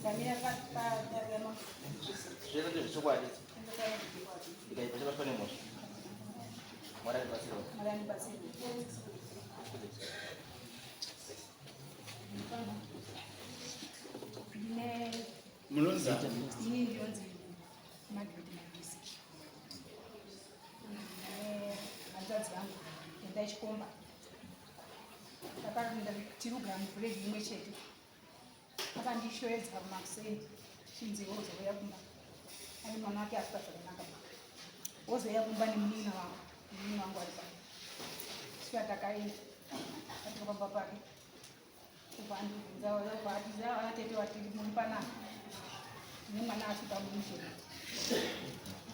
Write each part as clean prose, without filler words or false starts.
Kamera pa Sudah tu suka aja. Dikai pasal apa ni mus? Marah pasal. Marani pasir. Mulonza. Ini yonzi Margaret Marisi. Anzazi yangu enda chikomba. Takari tirugamu kule imwe chete. Akandishwedza makuseni chinzi wozoya kumba. Ani mwana wake asipata kunaka. Wozoya kumba ni mnina wangu alipa. Sio atakaenda. Katika baba pake. Kupandu zao zao atete watili mpana. Ni mwana afika mwisho.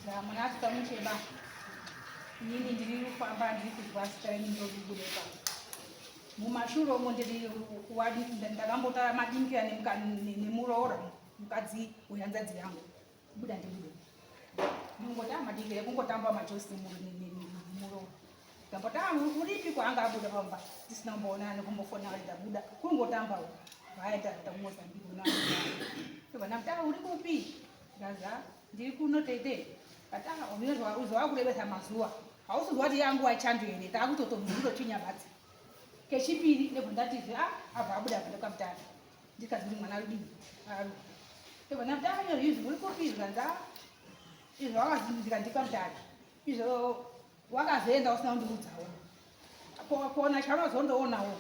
Za mwana afika mwisho ba. Nini ndiri kufamba ndiri kuvasita ndio kubulepa. Mumashuro mondiri kuwadi ndakambota madingi ane murora mukadzi uyanzadzi yangu. Buda ndibude. Ngota madingi kungotamba majosi murora. Ndapota uripi kwanga abuda pamba. Tisina mbona kumbofona ali dabuda. Kungotamba vaenda tamuza ndiko na. Sema namta uri kupi? Ngaza ndiri kuno tete. Kata omiyozwa uzwa kulebesa mazuwa. Hausuzwati yangu achandu ene takutoto mvulo chinyabati. Kechipiri nebundati apa abuda kutoka mtani. Ndikazuri mwana widi. Sema namta yo yuzu uri kupi ngaza. Izo ndikandika mtani. Izo wakazenda usina ndudzawo. Kuona charo zondoonawo.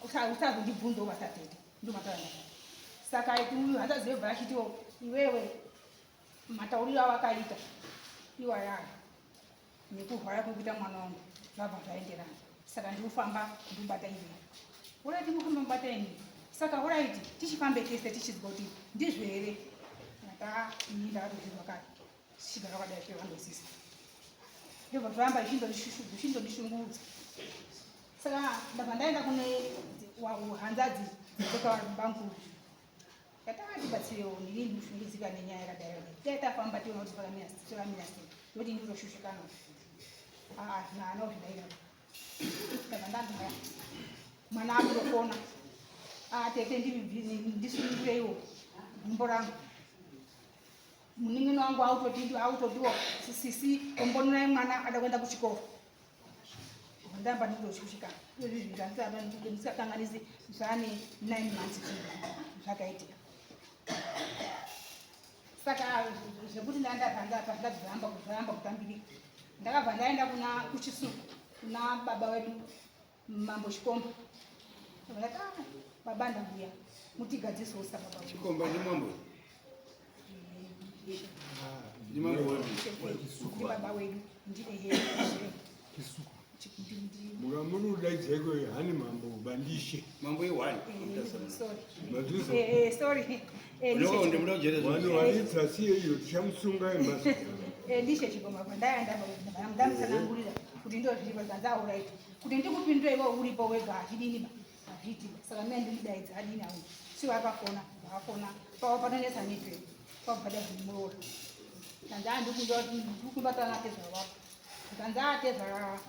Usazi ndibvunzo basatete. Ndomatana. Saka itu hata zebra chitio iwewe matauriro awakaita iwa yana nekuhwaya kuita mwana wangu zvabva zvaenderana saka ndikufamba ndibata ive urati mufamba mubata ini saka uraiti tichifambe tese tichizwa kuti ndizvo here ata ini ndakatozvirwa kare chigara kwadai zvevandosisa ndobva zvoramba ichindondishungurudza saka ndabva ndaenda kune hanzadzi dzekavabanguru Katabatsirewo nini ndishungizika nenyaya yakadai. Taitafamba tiona kuti pakamira sei. Ndoti ndizoshushikana. Nano zvidaira. Ndakandanga. Mwana akutofona. Tete ndisunureiwo. Mborangu. Muningino wangu autodiwa. Sisi ombonera mwana adakwenda kuchikoro. Ndamba ndizoshushikana. Izvi zvinganzaba ndisakanganisi zvane 9 months zvakaitika. Saka zvekuti ndakazoramba kutambirika ndakabva ndaenda kuchisuku kuna baba wedu mambo Chikomba ndakati baba ndabuya mutigadzisosa baba Chikomba ni mambo ni mambo wedu baba wedu ndiye Kisuku Mugamuru daijeko hani mambo bandishe mambo iwani sorry no ndimlo jereza wanu walitasiye iyo chamsunga embasi ndishe Chikomba ndaenda baba ndamsanangurira kuti ndo zviro zvanzawo right kuti ndikupindure iwe uripo wega achidini ba azviti saka mimi ndinidaidza adini awu si wakafona panonesa network pabada zvimurora ndandikubatana tezvawa kanzatezva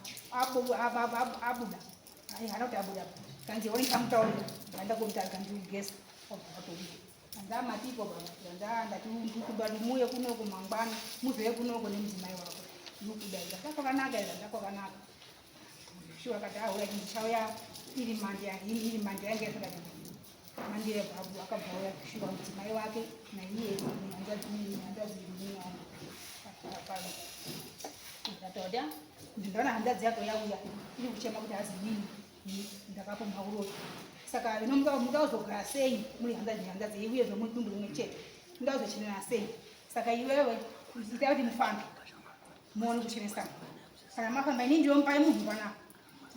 abuda hanoti abuda kanzi orinkamutaurira ndandakubita kandigesa obatobuda ndamatipo baba ndatimuye kunoko mangwana muzoye kunoko nemudzimai wako ndikudaidza ndakwakanaka shuwa kati auya ndichauya iri mandi yange yakadai mandire babu akabva shuwa mudzimai wake naiye nehanzadzi ndatoda ndindaona hanzadzi yako yauya iri kuchema kuti azimini ndakapomha urori saka mungazogara sei muri hanzadzi uye zvomudumbu rimwe chete mungazochenera sei saka iwewe ita kuti mufambe muone kuchenesana kana mafamba ini ndiomupai munhu panapa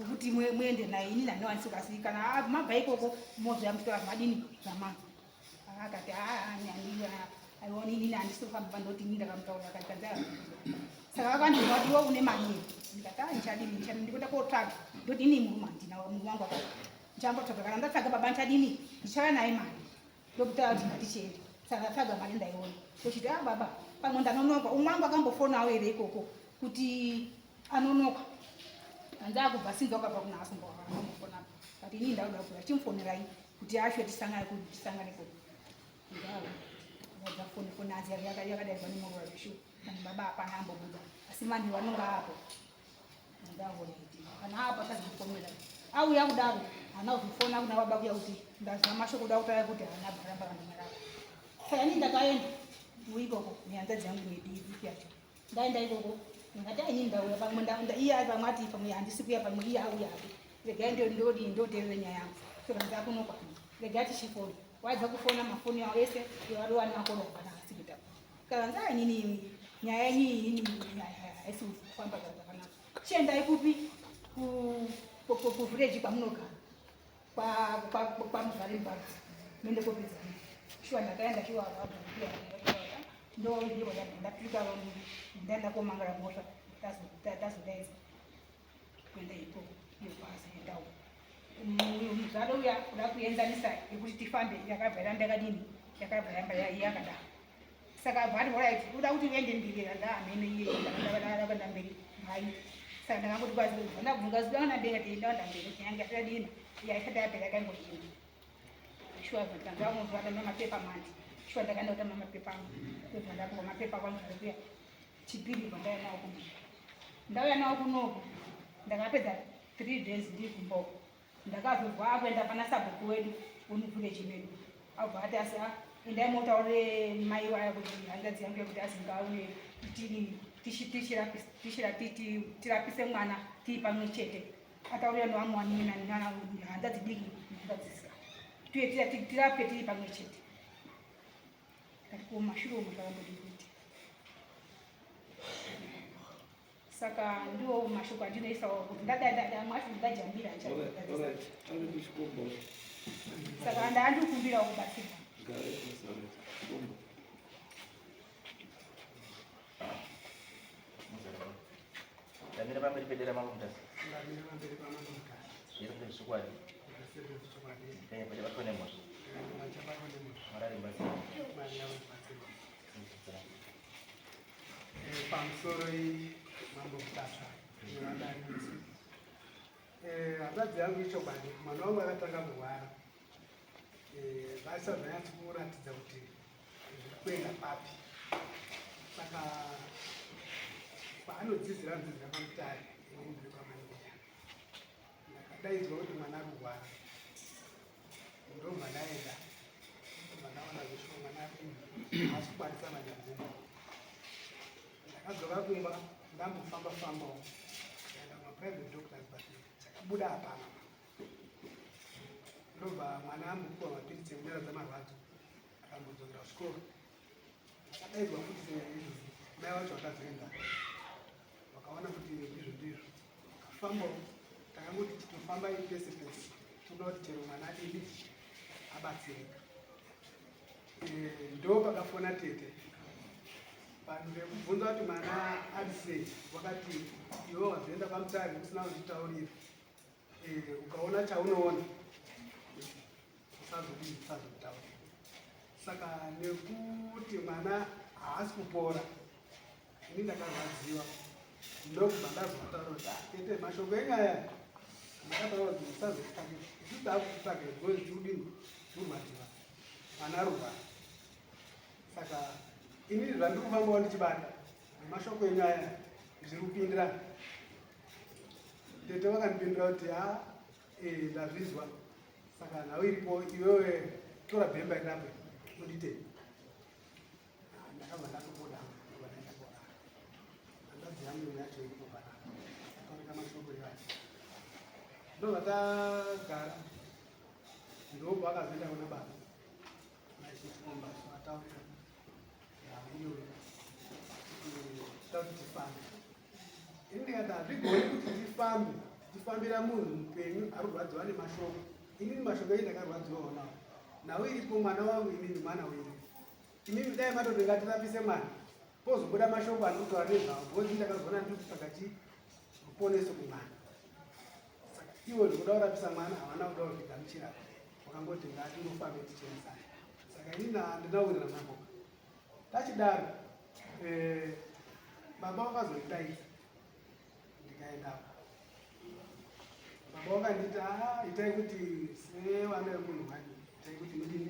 kuti muende naye ini nanowanisukasi kana mabva ikoko mozoya mutora zvamadini zvamano akati aioni inini handisi kufamba pandoti ini ndakamutaurira akakanzaa saka vakandinwa kuti iwe une mari ndikati ndichadini ndikuenda kotsvaga ndoti ini muruma ndina munhu wangu akati ndichambotsvaga kana ndatsvaga baba ndichadini ndichava naye mari ndokutaura kuti ngatichienda saka ndatsvaga mari ndaiona ndochiti baba pamwe ndanonoka umwe wangu akambofonawo here ikoko kuti anonoka handakubva sinza wakabva kuna asomboambofonapo kati inini ndauda kuya chimufonerai kuti asho tisanganepo ngawo ngafuna azi yakadai vanimorora vishu kana baba hapana ambobuda asi mandi vanonga hapo ngawo kana hapo asazvifonera auya kudaro hana kuzvifona kuna baba kuya kuti ndazwa mashoko kuda kutaya kuti hana bharamba kana marava saka ini ndakaenda ikoko nehanzadzi yangu nedii yacho ndaenda ikoko ndingati ainini ndauya pamwe iye ari pamwe ati pamwe handisi kuya pamwe iye auya hapo regai ndoteerere nyaya yangu saka ndakunopa regai tichifona waibva kufona mafoni awo ese vari wane makoro kana asikita kakanza inini nyaya yenyu ini haisi kufamba zvakanaka chiendai kupi kuvhireji kwamunogara kwamuvhare mbadzi mende kopedzani shuwa ndakaenda shuwa ndoiwa ndapika ndaenda komangara mhosva tazodaidza kuenda ikoko iyo bhazi endau muzvaro uya kuda kuenzanisa yekuti tifambe yakabva yaramba yakadini yakabva yamba yakadaro saka bhati orit uda kuti uende mbiri ndahamene iye ndakanda mberi hai saka ndakangoti kwazi ndabvungaziana ndenga teindaenda mberi nyanga tadini yaisati yapera kangochini shuwa zvatanzamuzvada nemapepa mandi shuwa ndakaenda kutama mapepa angu ndobva mapepa kwangu zvekuya chipiri bva ndauya nawo kunoko ndakapedza 3 days ndiri kumboko ndakazozwa akuenda pana sabhuku wedu univhureji medu abva ati asi endai motaurire mai waya kuti hanzadzi yangu yekuti asingauye tirapise mwana tii pamwe chete ataurira nowamuwanini hanzadzi diki hanzadzisika tuye tirapwe tiri pamwe chete kati kumashure umu zvakambodikuiti saka ndiwo mashoko andinoisawo kuti mwati ndajambira saka ndandikumbirawo kubatsirwa Damira pamberi pedera mamutasi. Yero kuti zvikwadi. Kanya kuti vakone mosha. Marari mbasi. Pamusoro mambo kutasa. Hanzadzi yangu ichokwadi mwana wangu akatanga kurwara. Vasazvanyatsi kuratidza kuti zviri kuenda papi. Saka paanodzidzira pamutare inini ndiri pamaniya ndakadaidzwa kuti mwana ari kurwara ndobva ndaenda ndaona zveshuwa mwana asi kukwanisa manyadzini ndakadzoka kumba ndambofamba-fambawo ndaenda kumaprivate doctors but chakabuda hapana ndobva mwana ambopiwa mapiritsi ekunyaradza marwadzo akambodzokera kuchikoro akadaidzwa kuti seizvozvi mai vacho vakazoenda wakaona kuti ndizvo kafambawo takangoti titofamba pese pese toda kuti chero mwana adini abatsirika ndo pakafona tete vanhu vekubvunza kuti mwana ari sei wakati iwe wazoenda pamutare usina kuzvitaurira ukaona chaunoona usazokutaurira saka nekuti mwana haasi kupora ini ndakarwadziwa ndokubva ndazotaura kuti tete mashoko enyaya ndakataura kuti usazokutake zvidakutsvaka gozi tiudini tiurwadziwa mwana arurwara saka inini zvandiri kufambawo ndichibata nemashoko enyaya zviri kupindirana tete vakandipindura kuti ndazvizwa saka nhau iripo iwewe tora bhemba irapo udite ndakabva ndatobuda vanaenda kora hanzadzi yangu yacho iripo panapa ataurika mashoko evacho ndobva tagara ndobva akazoenda kuna baba nachikomba ataurira iyo takuti tifambe ini ndikati hazvigoni kuti tifambira munhu mupenyu arurwadziwa nemashoko inini mashoko ei ndakarwadziwawo nawo nhau iripo mwana wangu inini mwana wenyu imimi dai matoti ngatirapise mwana pozobuda mashoko andikutaura nezvavo bhozi ndakazona ndiri pakati ruponeso kumwana saka iwo ndikuda kurapisa mwana havana kuda kuzvigamuchira wakangoti ngatingofambe tichienzana saka inini handinawirira maboka tachidaro baba vakazondidaidza ndikaendapo baba vakanditi itai kuti sevana vemunhu wani itai kuti mudini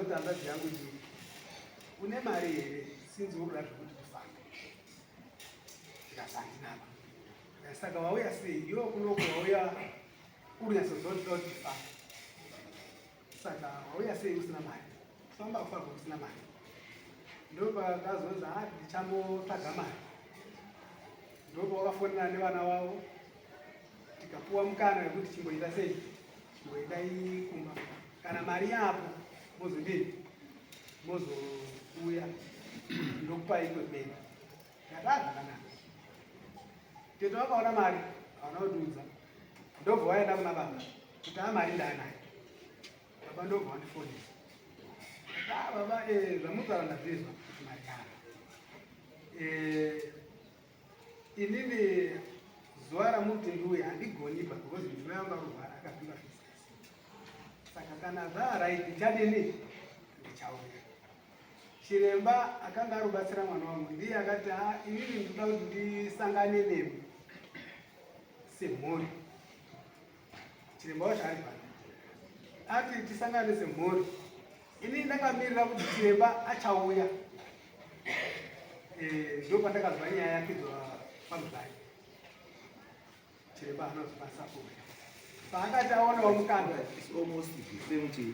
kuti hanzvadzi yangu ndi une mari here sinzi urura zvekuti kufamba tikasandinapa saka wauya sei iwo kunoko wauya urinyatsozodza kuti famba saka wauya sei usina mari famba kufamba usina mari ndopakazonzi ndichambotsvaga mari ndopawakafonera nevana vavo tikapuwa mukana wekuti chimboita sei chimboitai kumba kana mari yapo mozodini mozouya ndokupai kwemene yakazvakanaka tete vakaona mari hauna kutiudza ndobva waenda kuna baba kuti mari ndaanayo baba ndobva wandifonesa baba zvamutaura ndazvizwa kuti mari yana inini zuva ramuti ndiuya handigoniba because mvura yangu arwara akapinga saka kana zvaraiti ndichadini ndichauya chiremba akanga arubatsira mwana wangu ndiye akati inini ndoda kuti ndisangane nemi semhuri chiremba wacho ari pano ati tisangane semhuri inini ndakamirira kuti chiremba achauya ndopandakazwa nyaya yakidzwa pamuzai chiremba anozopasapori paakati aonawo mukanda almost the same thing.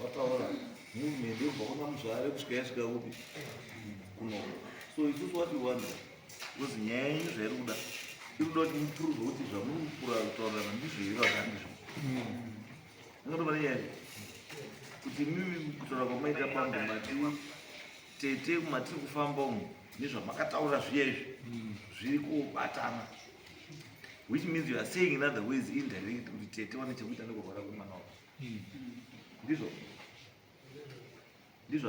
Wataura movement yobva kuna muzvare kusvika yasvika upi kuno. So isusu what we want was nyaya yenyu zvairi kuda iri kuda kuti mupuruve kuti zvamurikura kutaurirana ndizvo here vazandizvo. Angatova nenyaya kuti mimi kutaura kwamaita pangu mati tete matiri kufamba umu nezvamakataura zviya izvi zviri kubatana, which means you are saying in other ways indirect kuti tete wane chekuita nekurwara kwemwana wako ndizvo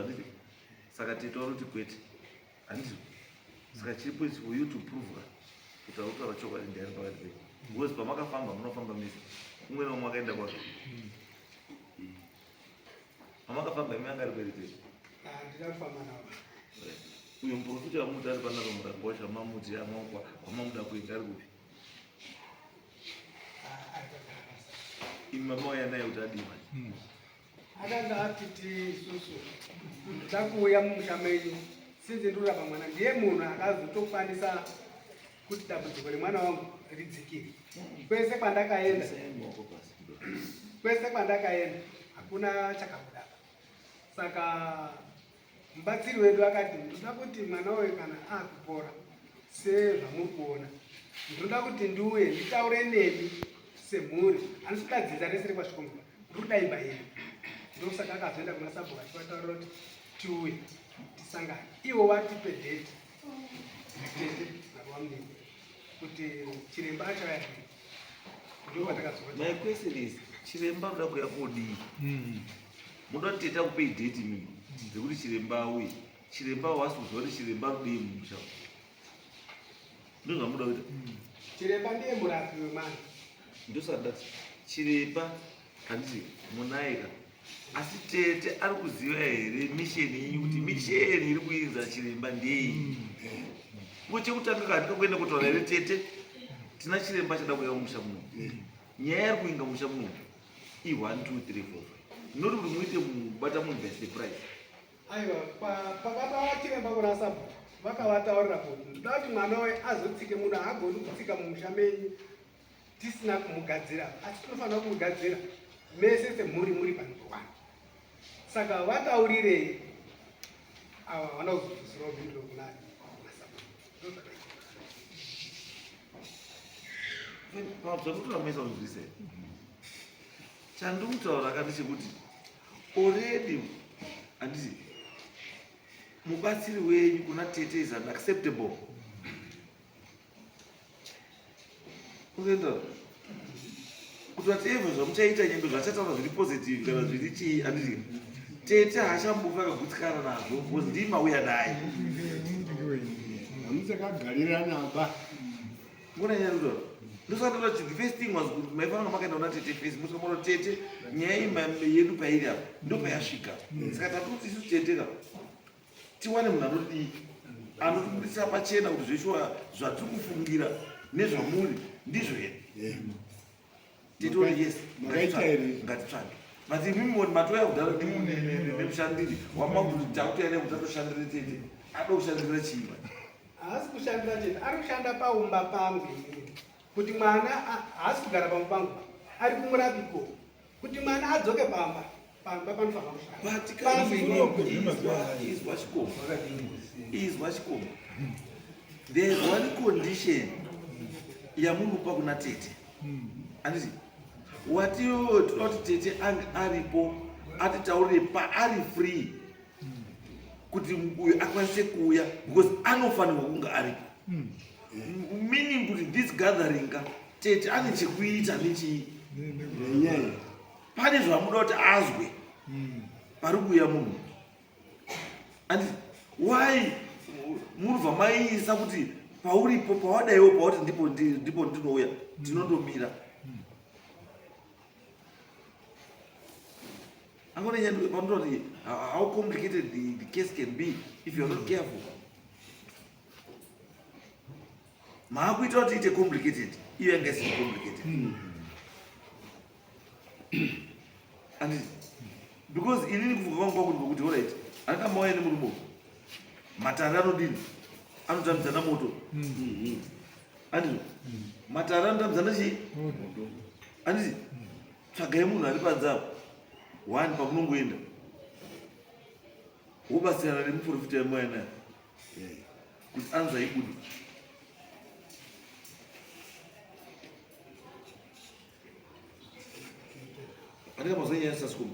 handiti. Saka tete wari kuti kwete handizvo. Saka chiripo is for you to prove kuti autaura chokwadi ndiani pakati penyu, because pamakafamba munofamba mese umwe naumwe akaenda kwazvo. Pamakafamba imi anga ari kweri tete ndinafamba navo uyo muprofita wamuti ari panaro murango wacho amamuti amaukwa wamamuda kuenda ari kupi imi mamauya naye kuti adima akanga atiti isusu takuuya mumusha menyu sinzi ndurapa mwana ndiye munhu akazotokwanisa kuti dambudziko remwana wangu ridzikire. Kwese kwandakaenda hakuna chakabuda. Saka mubatsiri wedu akati ndoda kuti mwana wawe kana akupora sezvamuri kuona ndoda kuti ndiuye nditaure nemi semhuri anosuda dzidza resere kwasvikomba ndiri kudaimba yenyu. Ndosaka akazoenda kuna sabhuka achivataurira kuti tiuye tisangane iwo watipe date nakwamnini kuti chiremba achauya ndo patakazoa. My question is chiremba muda kuya kodii? Muda kuti tete akupei date mimi dzekuti chiremba auye. Chiremba wasuzwa kuti chiremba rudii mumusha ndo zvamuda kuita. Chiremba ndiye murapi wemwana. Ndosandati chiremba handiti munaika asi tete ari kuziva here misheni yenyu kuti misheni iri kuinza chiremba ndei. Chekutanga kati kokuenda kutaura here tete tina chiremba chada kuuya mumusha muno. Nyaya iri kuinga mumusha muno i 1 2 3 4 noti kuti muite kubata munhu by surprise. Aiwa pakataura chiremba kuna sabhuku vakavataurira kuti ndoda kuti mwana wawe azotsike munhu haagoni kutsika mumusha menyu tisina kumugadzira, asi tinofanira kumugadzira mese semhuri muri panzvimbo wani. Saka vataurire ava vana kuzozvisirawo bhindiro kuna zvakutiramesa kuzvise chandimutaura akati chekuti already handiti mubatsiri wenyu kuna tete is unacceptable. Uenda kuti whatever zvamuchaita nyange zvachataura zviri positive kana zviri chii handiti tete haachambofa akagutsikana nazvo because ndimauya naye hamusakagarira naba ngona nyaya kutaura ndosandora kuti the first thing was kuti maifananga makaenda kuna tete face musikamono tete nyaya yedu pairi apa ndo payasvika. Saka tatoti isu teteka tiwane munhu anodii anotibudisa pachena kuti zveshuwa zvatiri kufungira nezvamuri ndizvo here. Titoti yes ngatitsvage Mati mimi matoya kudala nemushandiri wamakutakutera kutatoshandira tete ado kushandira chimba haasi kushandira tete ari kushanda paumba pangu kuti mwana haasi kugara pamwe pangu ari kumurapiko kuti mwana adzoke pamba panofanira izwa chikomba there is one condition yamunopa kuna tete anditi watiyo tinoti tete ange aripo atitaurire paari free kuti uyo akwanise kuuya because anofanirwa kunge aripo meaning kuti this gathering tete ane chekuita nechii pane zvamuda kuti azwe pari kuuya munhu anditi why murubva maiisa kuti pauripo pawadaiwo pauti ndipo ndinouya ndinondomira how complicated the case can be if you're not careful. Maakuita kuti ite complicated, iyo yanga isiri complicated. And because inini kuvuka kwangu kuti alright, akamauya nemurume matara anodini anotambidzana moto. And matara anotambidzana chii? Anditi tsvagai munhu ari panze one pamunongoenda wobatsirana nemuprofita yamwaya naye kuti anza ibudu andika mazwa nyaya sasikoma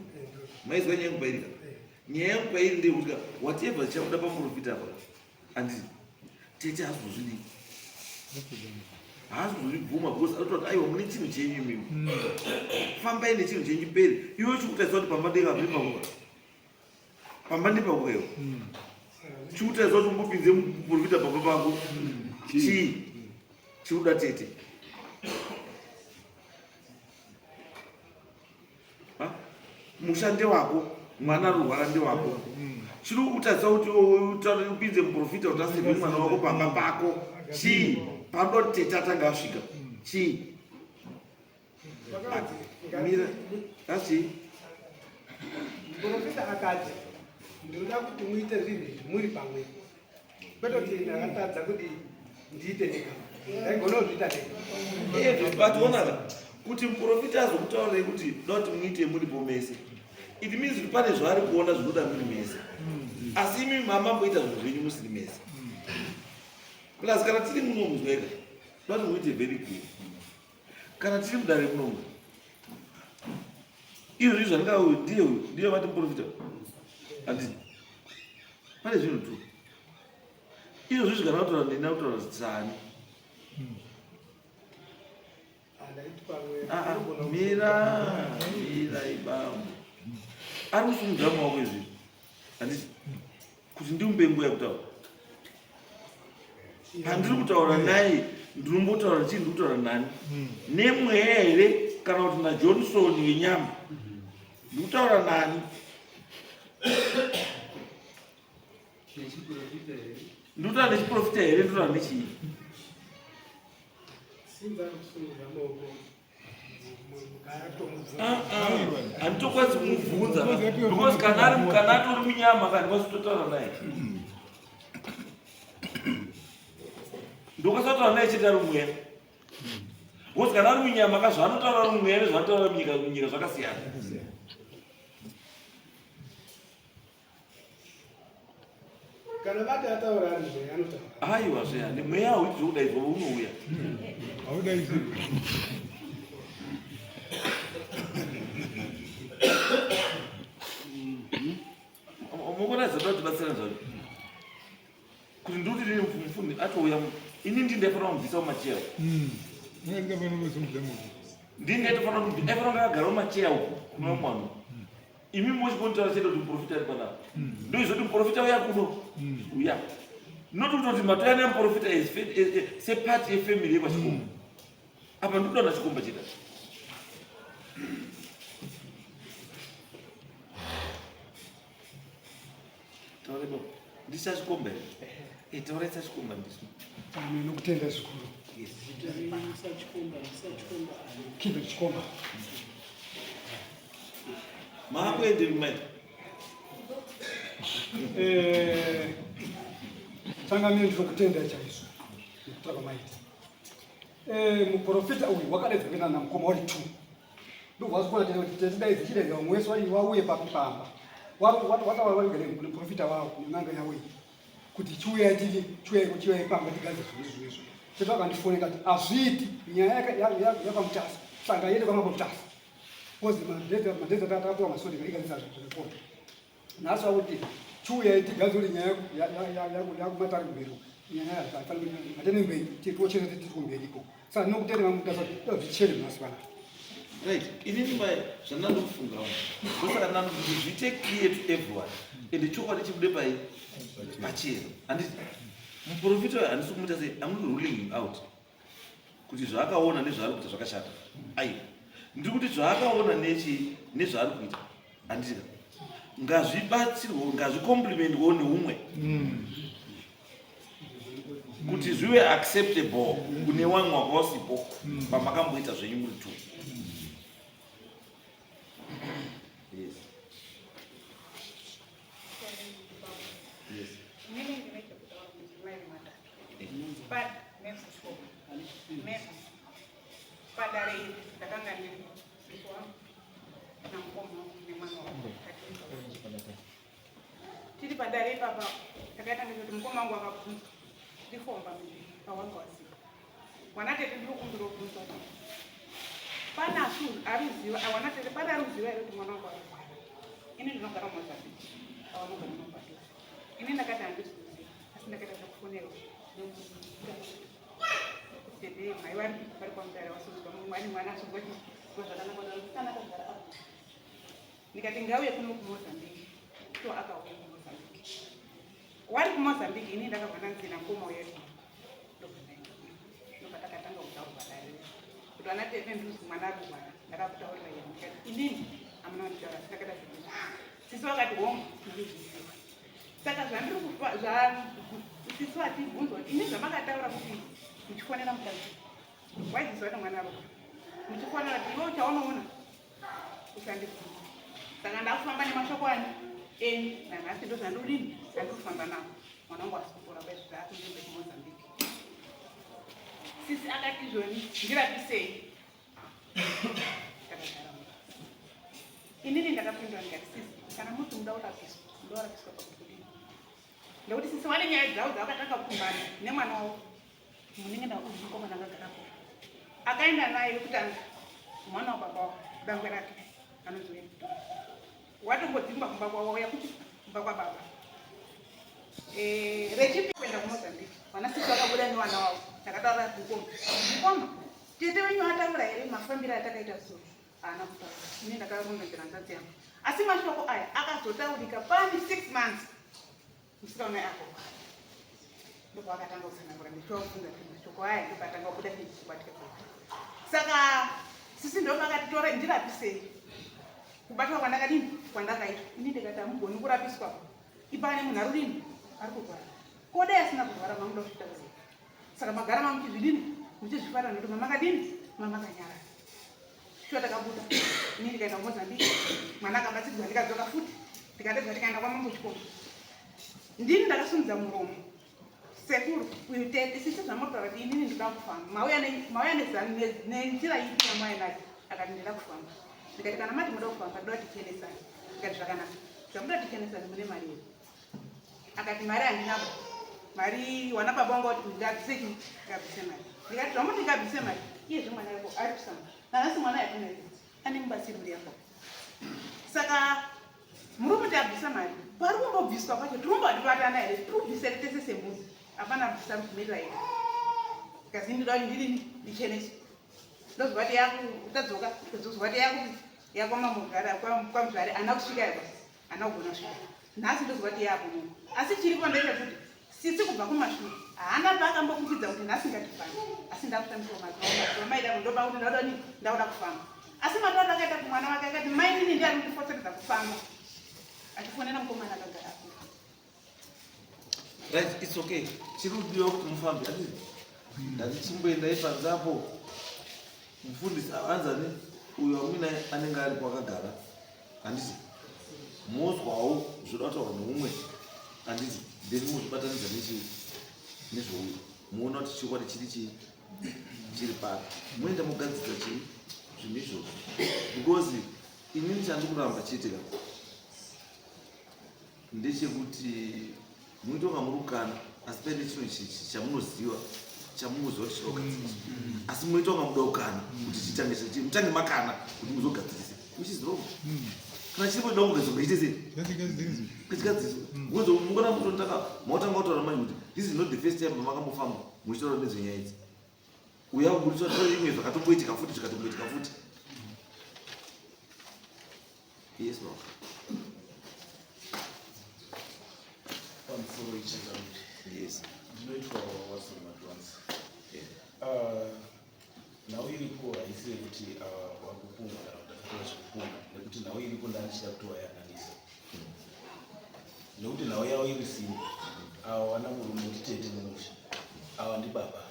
maizwa nyaya yekubairika nyaya yekubairi ndeyekuti whatever chichabuda pamuprofita apa anditi tete hazozvidii hazozvibvuma because anototi aiwa mune chinhu chenyu imimi fambai nechinhu chenyu peri iwe chikutaisa kuti pamba ndekapiripakuka pamba ndepakukaiwa chikutaisa kuti umbopinze muprofita pamba pangu chii chikuda tete mushande wako mwana arurwara ndewako chiri kutaisa kuti upinze muprofita kuti asirwe mwana wako pamba pako chii pandoti tete atanga asvika chii mira asi muprofita akati ndinoda kuti muite zvinhu muri pamwe kwete kuti ndakatadza kuti ndiite ndega ndaigona kuzviita ndega but onaka kuti muprofita azokutaurei kuti doti muite muripo mese it means kuti pane zvaari kuona zvinoda muri mese asi imi mamamboita zvinhu zvenyu musiri mese plus kana tiri munomuzweka doti muite very clear kana tiri mudare munomu izvo izvo zvandinga ndiye vati muprofita handiti pane zvinhu tu izvo zvezvo kana kutaura ndina kutaura zitsani mira ibambo ari kusumudza maoko ezvinhu handiti kuti ndimupengu yakutaura handiri kutaura naye ndinombotaura chii ndiri kutaura nani nemweya here kana kuti najohnson wenyama ndiri kutaura nani ndiri kutaura nechiprofita here ndiri kutaura nechii handitokwanisi kumubvunza because kana atori munyama kandikwanisi naye ndokasautaura naye chete ari mweya because kana ari munyama kazvaanotaura ari mweya nezvaanotaura munyika zvakasiyana kana vati ataura ari mweya anotaura aiwa zveya nemweya hauiti zvokudaidzwa unouya haudaisi mukona zvatotibatsira zvacho kuti ndikuti ndine mufundi atouya ini ndindafanira kumubvisa mumacheya ndindaitofanira kuti aifanira akagara mumacheya uku kuna mwana imi mochikontaura chete kuti muprofita ari panapa ndoizvoti muprofita uya kuno uya noti kutoti matoya nemuprofita sepati yefamily yepachikomba apa ndikuda na chikomba cheta taurebo ndisachikomba here taurai sachikomba ndiso nokutenda zvikuru kinda chikomba Makwende mai. Tsangamira ndokutenda chaiso. Kutaka maiti. Muprofita uyu wakadedzekana na mukoma wari 2. Ndovazikona kuti tidaize chirenge umweso wauye papamba. Watawarigere muprofita wavo nanga yawe. Kuti chiuya tiri chiuya ipamba tigaze zvizvo. Chetokandifoneka kuti azviti nyaya yakamutasa. Sanga yende kwamapotasa. Kozi madhedza tatapuwa masodi kaikanisa zvekota. Nhasi wakuti chiuya tigaze uri nyaya yakumatari kumberi. Nyaya atene mberi tikuochera tiri kumberiko. Saka nokutenda mamutasa zvichere nhasi pana. Right, inini mai zvandandofunga ndosaka ndanoti zvite clear to everyone ende chokwadi chibude pachero handiti muprofita handisi kumuita sei I'm not ruling him out kuti zvaakaona nezvaari kuita zvakashata aiwa ndiri kuti zvaakaona nezvaari kuita handitika ngazvibatsirwo ngazvikomplimentwo neumwe kuti zvive acceptable kune vamwe wakawasipo pamakamboita zvenyu muri 2. Yes. Yes. But next school. Next. Padare takanga ni kwa na mkomo ni mwana. Tiri padare papa takata ni mkomo wangu akafunga. Ndifomba mimi kawangu asi. Wanatete ndiro kundiro kunzo. Pana su ariziwa awanatete pana ariziwa ile mwana wangu. Ini ndinogara Mozambique. Awanogara Mozambique. Ini ndakata ndisizi. Asi ndakata kufonera. Tete maiwari bari kwa mtara wasuzwa mwani mwana asongoti kuzakana kwa sana kagara hapo. Nikati ngauye kuno ku Mozambique. To akauya ku Mozambique. Wari ku Mozambique ini ndakabana nzina ngoma yetu. Ndokataka tanga utaura badari. Kuti anatete nduzi mwana arubara. Ndakakutaurira yeye. Inini amuna ndikara ndakada kuti sisi wakati wongo ndizisiwa. Saka zvandiri kufa sisi watibvunzwa kuti ini zvamakataura kuti muchifonera mukadzi waidziziva kuti mwana aruka muchifonera kuti iwe uchaonoona usandibvunza. Saka ndakufamba nemashoko ani eni nanhasi ndo zvandodini ndandikufamba nawo mwana wangu asikukura kwaizvoti akunzvimbo kuMozambique. Sisi akati izvoni ndirapisei takagara inini ndakapindura ndikati sisi kana muti muda urapiswa ndorapiswa pakudini ndokuti sisi wane nyaya dzavo dzavakatanga kukumbana nemwana wavo munenge ndakuzimukomana akagarapo akaenda naye kutanga mwana wababa dangwe rake anonzi watombodzingwa kumba kwavo wauya kuti kumba kwababa rechipi kuenda kuMozambique vana sisi vakabuda newana wavo takataura mukoma tete wenyu ataura here mafambiro atakaita so haana kutaura ine ndakarondedzera nzadzi yangu asi mashoko aya akazotaurika pani 6 months musikaona yako ndoko akatanga kusanangura ndichofunga kuti mashoko aya ndokatanga kubuda kubatika saka sisi ndo vakatitora ndirapisei kubatwa kwandakadini kwandakaita ini ndikati amugoni kurapiswa ipane munhu arudini ari kurwara kodai asina kurwara mamuda kusvita sei saka magara mamuchizvidini muchizvifara nokuti mamakadini mamakanyara shuwa takabuda ini ndikaenda kuMozambique mwana akabatsirwa ndikadzoka futi tikatedza tikaenda kwamambo chikomo ndini ndakasimudza muromo sekuru kuitete sisi zvamotaura kuti inini ndida kufamba mauya nenzira ipi yamauya nayo akati ndida kufamba ndikati kana mati muda kufamba ndoda tichenesana ndikati zvakanaka zvamuda tichenesana mune mari yedu akati mari handinapo mari wana baba wangu kuti ndabviseki ngabvise mari ndikati zvamuti ngabvise mari iyezve mwana yako ari kusamba nanhasi mwana yakona ane mubatsiri yako saka muri kuti abvisa mari pari kumbobviswa kwacho tirimbodibatana here tirikubvisere tese sembuzi hapana bvisa mvumirira here kazi ndida kuti ndidini ndichenese ndozvati utadzoka tozozvati yakwamamugara kwamuzvari haana kusvika yako haana kugona kusvika nhasi ndozvati yakuno asi chiripo ndeche kuti sisi kubva kumashure haana paakambokukidza kuti nhasi ngatifane asi ndakutambiswa mazuva maida ndoba kuti ndadani ndauda kufamba asi matauro akaita kumwana wake akati mai nini ndiari kutifoteredza kufamba achifonera mukomana akagara right, it's okay. Chirudiwa kuti mufambe ati ndati chimboenda ipanzapo mufundisi anzani uyo amina anenge ari kwakagara handisi mozwawo zvoda kutaurwa neumwe handizi then muzvibatanidza nezvouyu muona kuti chokwadi chiri pari moenda mogadzidza chii zvinhu izvozvo because inini chandi kuramba chete ka ndechekuti muitonga murukana asi paine chinhu chamunoziva chamunoziva kuti chinogadzirisa asi muitonga muda kukana kuti chitange mutange makana kuti muzogadzirisa which is wrong kana chiripo chida kugadzirwa sei ngachigadzirwa mungona mutotaka mautanga kutaura manje kuti this is not the first time makamufamba muchitaura nezvenyaya idzi uya kuburitswa imwe zvakatomboitika futi zvikatomboitika futi yes no pamusoro ichizauti yes ndinoitwa wasoma advance nhau iripo haisi yekuti wakupunga kana kuti akatora zvekupunga nekuti nhau iripo ndaanichida kutovayananisa nekuti nhau yavo iri simba ava wana murume nditete mumusha ava ndibaba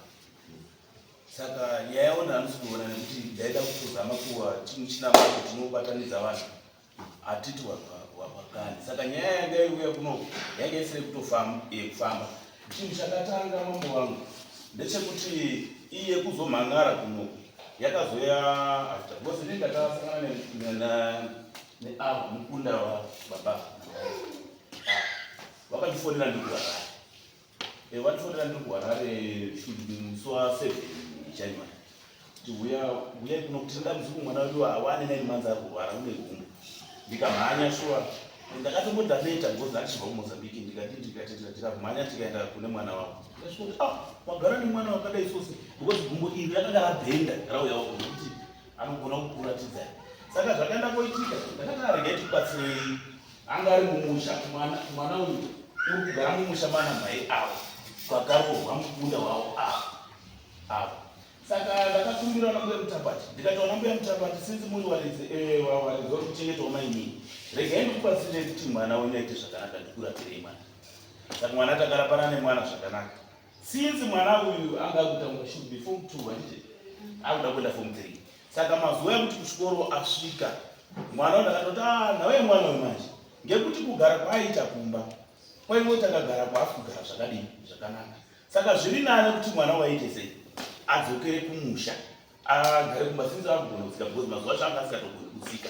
saka nyaya yavo ndaanosi kuona nekuti ndaida kutozama kuva chinamacho tinobatanidza vanhu hatiti wapakani saka nyaya yanga iuya kunoko yanga isiri kufamba chinhu chakatanga mambo wangu ndechekuti iye kuzomhangara kunoko yakazoya after because ini ndakasangana neavo mukunda wababa vakandifonera ndiri kuharare vandifonera ndiri kuharare musi wa7 January kuti uyai kuno kuti nda muziku mwana wedu hawane naini manzi ari kurwara une gumbo ndikamhanya shuwa ndakatomboti ndaneta because ndachibva kuMozambique ndikamhanya tikaenda kune mwana wavo ndikasvika kuti wagara nemwana wakadai sose because gumbo iri rakanga rabhenda rauyawo kuti anogona kukuratidza saka zvakaenda koitika ndakati aregai tikubatsirei anga ari mumusha mwana uyu uri kugara mumusha mana mai avo kwakarohwa mukunda wavo avo saka ndakakumbira na mbuya Mutapati ndikati wana mbuya Mutapati sinzi muri waridzi uri kuchengetawo mainini regai ndikubatsirei kuti mwana wenyu aite zvakanaka ndikurapirei mwana saka mwana takarapana nemwana zvakanaka sinzi mwana uyu anga akutanga should be form 2 handiti akuda kuenda form 3 saka mazuva ekuti kuchikoro asvika mwana ndakatoti nawe mwana wemanje ngekuti kugara kwaaita kumba kwaimwe takagara kwaasi kugara zvakadini zvakanaka saka zviri nane kuti mwana waite sei adzokere kumusha agare kumba sinzi akugona kutsika because mazuva acho anga asikatogoni kutsika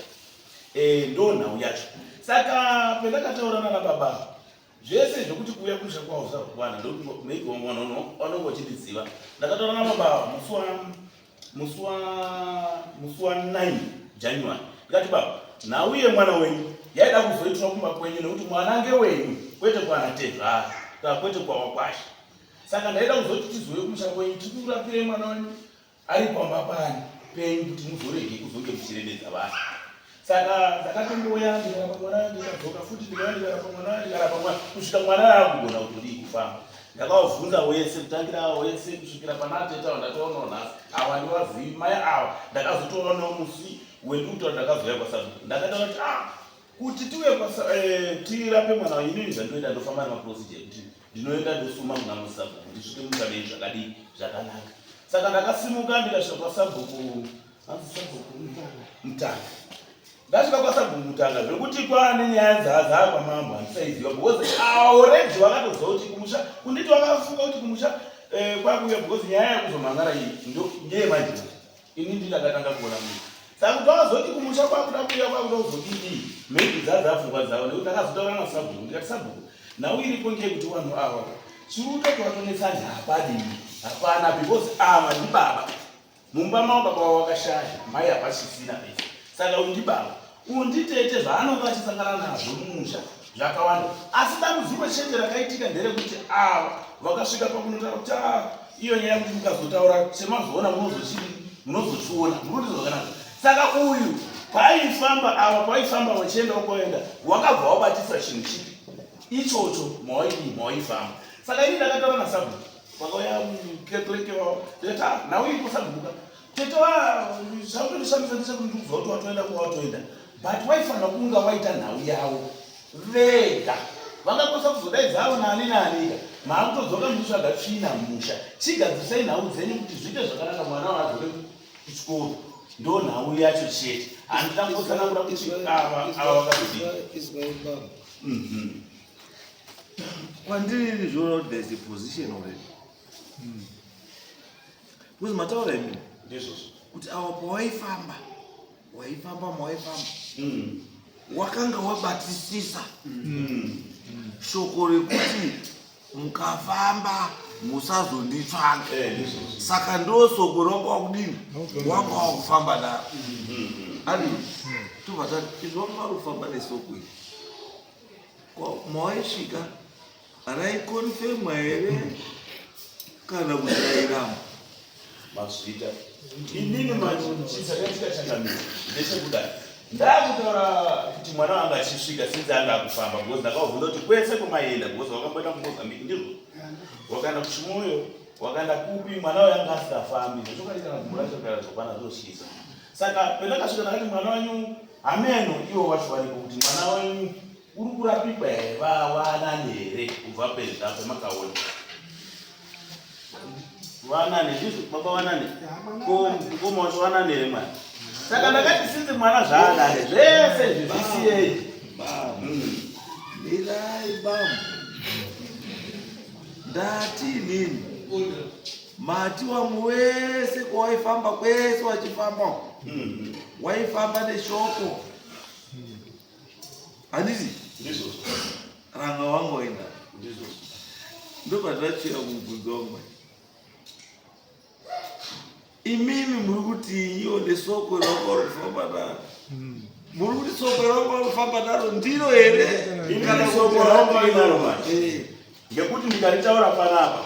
ndo nhau yacho saka pendakataurana nababa zvese zvokuti kuuya kumusha kwavo zvakakwana ndokuti maybe mwana anonge uchindiziva ndakataurana nababa musi wa 9 January ndikati baba nhau yemwana wenyu yaida kuzoitwa kumba kwenyu nekuti mwana ngewenyu kwete kwana tezvara kana kwete kwawakwasha saka ndaida kuzoti tizouye kumusha kwenyu tikurapire mwana wenyu ari pamba pani penyu kuti muzorege kuzonge muchiremedza vanhu saka ndakatomboya ndikarapa mwana ndikadzoka futi ndikarapa mwana kusvika mwana akugona kutodii kufamba ndakavabvunza wese kutangira wese kusvikira pana ateta ndatoonao nhasi awa ndivazivi mai awa ndakazotoonawo musi wendikutora ndakazoya kwaSabhuku ndakataura kuti kuti tiuye tirape mwana inini zvandoenda ndofamba nemaprocedure kuti ndinoenda ndosuma muna muSabhuku ndisvike mutabei zvakadii zvakanaka saka ndakasimuka ndikasvika kwaSabhuku Mutanga ndasvika kwaSabhuku Mutanga zvekuti kwaane nyaya dzaapamambo handisaiziva because already vakatoziva kuti kumusha kunditi vakafunga kuti kumusha kwakuuya because nyaya yakuzomhangara iyi ndeyemanje ini ndinakatanga kuona munhu saka kuti vakazoti kumusha kwakuda kuuya kwakuda kuzodii maybe dzadzapfungwa dzavo nekuti ndakazotaura naSabhuku ndikati Sabhuku nhau iripo ngekuti vanhu ava chirutoti vatonetsa nhapadini hapana because ava ndibaba mumba mavo baba wavo vakashaya mai hapachisina pese saka uyu ndibaba unditete zvaanonga achisangana nazvo mumusha zvakawanda asi dambudziko chete rakaitika nderekuti ava vakasvika pakunotaura kuti iyo nyaya kuti mukazotaura semazoona munozochiona muruti zvakanaka saka uyu paifamba ava paifamba vachiendawo kwaenda wakabva wabatisa chinhu chipi ichocho mawaifamba saka ini ndakataura naSabhuku vakauya kereke wavo ndikati nhau iripo Sabhuku tete zvakutondishamisa ndechekuti ndikuziva kuti watoenda kwawatoenda but waifanira kunga waita nhau yavo vega vangakosa kuzodaidzawo nani nanika maakutodzoka mutsvaga tsvina mumusha chigadzirisai nhau dzenyu kuti zviite zvakanaka mwana wadzoke kuchikoro ndo nhau yacho chete. Handitangotsanangura kuti ava vakazodini. Kwandiri zvoona kuti there's a position already. Because mataura imini Ndizvozvo. kuti awa pawaifamba wakanga wabatisisa shoko rekuti mukafamba musazonditsvaga. Ndizvozvo. Saka ndo soko rwanga wakudini wanga wakufamba naro. Ani tobvatati izvo wanga warikufamba nesoko iri mawaisvika raikonfemwa here kana kuti rairamba? Mazvita. Inini chisakatika changamira ndechekudai. Ndakutaura kuti mwana wanga achisvika sinzi anga akufamba because ndakabvunza kuti kwese kwamaenda because wakamboenda kuMozambique ndizvo. Wakaenda kuChimoyo, wakaenda kupi mwana wanga asingafambi. Zvochokaita kumuracho kana zvokwana zvoshisa. Saka pendakasvika ndakati mwana wanyu hameno iwo wacho varipo kuti mwana wenyu uri kurapikwa here vanani here kubva pedza pemakaona. Vanani ndizvo baba vanani. Ko macho vanani here mwana. Saka ndakati sinzi mwana zvaadare zvese zvisiyei. Mirai bambo, ndati inini mati wangu wese kwawaifamba kwese wachifamba waifamba neshoko handiti Ndizvo. ranga wangu waenda Ndizvo. ndopatachira mubvunzo wangu imimi muri kuti iyo nesoko ranga warikufamba naro muri kuti soko ranga warikufamba naro ndiro here Kana soko ranga inaro manje. Ngekuti ndikaritaura panapa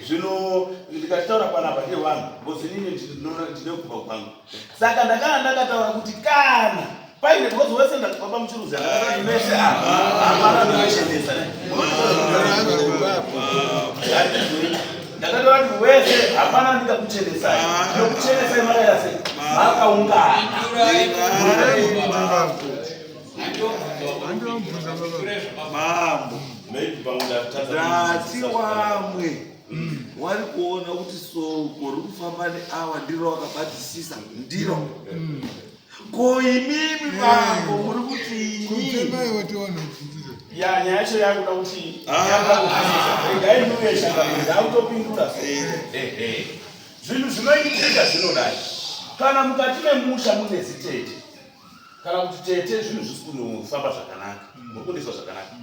zvino ndikaritaura panapa nevanhu because inini ndine kubva kwangu. Saka ndakana ndakataura kuti kana paine because wese ndakababa muchiruzi akati mese hapana ndochenesa. Ndakataura kuti wese hapana ndikakuchenesai. Ndinokuchenesai mara sei makaungana. mambo ndati wamwe wari kuona kuti soko riri kufamba neawa ndiro wakabatisisa ndiro ko imimi mambo muri kuti nyaya yacho yakuda kuti ndautopindura zvinhu zvinoitika zvinodai kana mukati memusha mune zitete kana kuti tete zvinhu zvisi kunofamba zvakanaka murikundiswa zvakanaka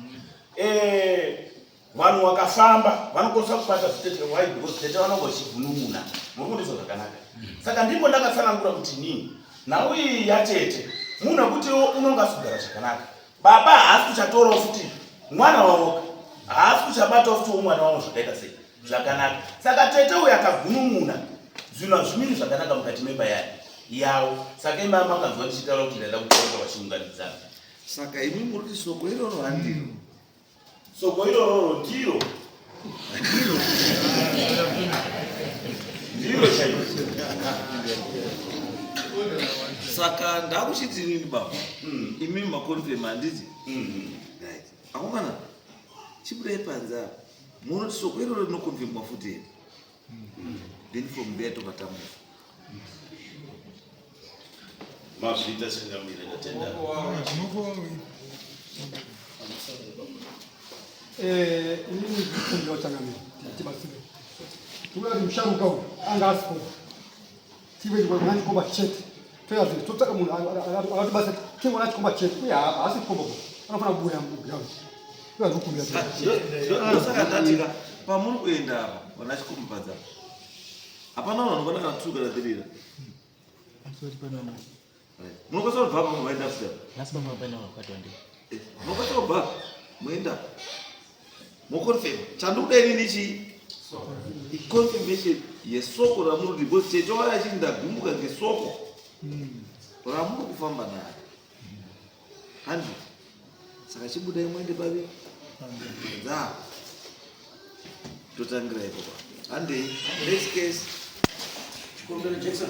vanhu vakafamba vanokwanisa kubata zitete wai because tete vanonga vachivhunumuna murikundiswa zvakanaka. Saka ndipo ndakatsanangura kuti nini nhau iyi yatete munhu wekuti unonga asigara zvakanaka. Baba haasi kuchatorawo futi mwana wavoka haasi kuchabatawo futiwo mwana wavo zvakaita sei zvakanaka. Saka tete uyu akavhunumuna zvinhu hazvimiri zvakanaka mukati memba yavo. Saka imba makanzwa ndichitaura kuti ndaida kutaura vachiunganidzana. saka imi muri kuti soko iroro handiro Soko iroro ndiro chaiko. saka ndakuchiti nini baba imi makonfirm handiti akungana chibudai panza munoti soko iroro rinokonfirmwa futi here then from there tokatambua Mazvita sengamira ndatenda. inini ndikufungira uchangamira tibatsire tikuda kuti musharuka uyu anga asipo tive mwana chikomba chete toyazviri totsaka munhu akati basa tingona chikomba chete uye haasi chikomba anofana kubuya mugamu toyazvikumbira saka ndatika pamuri kuenda apa vana chikombadza hapana vanhu vanokana tuka radirira munokwanisa kubva pamwe maenda munokwanisa kubva moenda moconfirm chandikuda inini chii iconfirmation yesoko ramuri because tete wari achiti ndagumbuka ngesoko ramuri kufamba naro handred saka chibudai moende paviri dza totangira ipopa handei next case Jackson.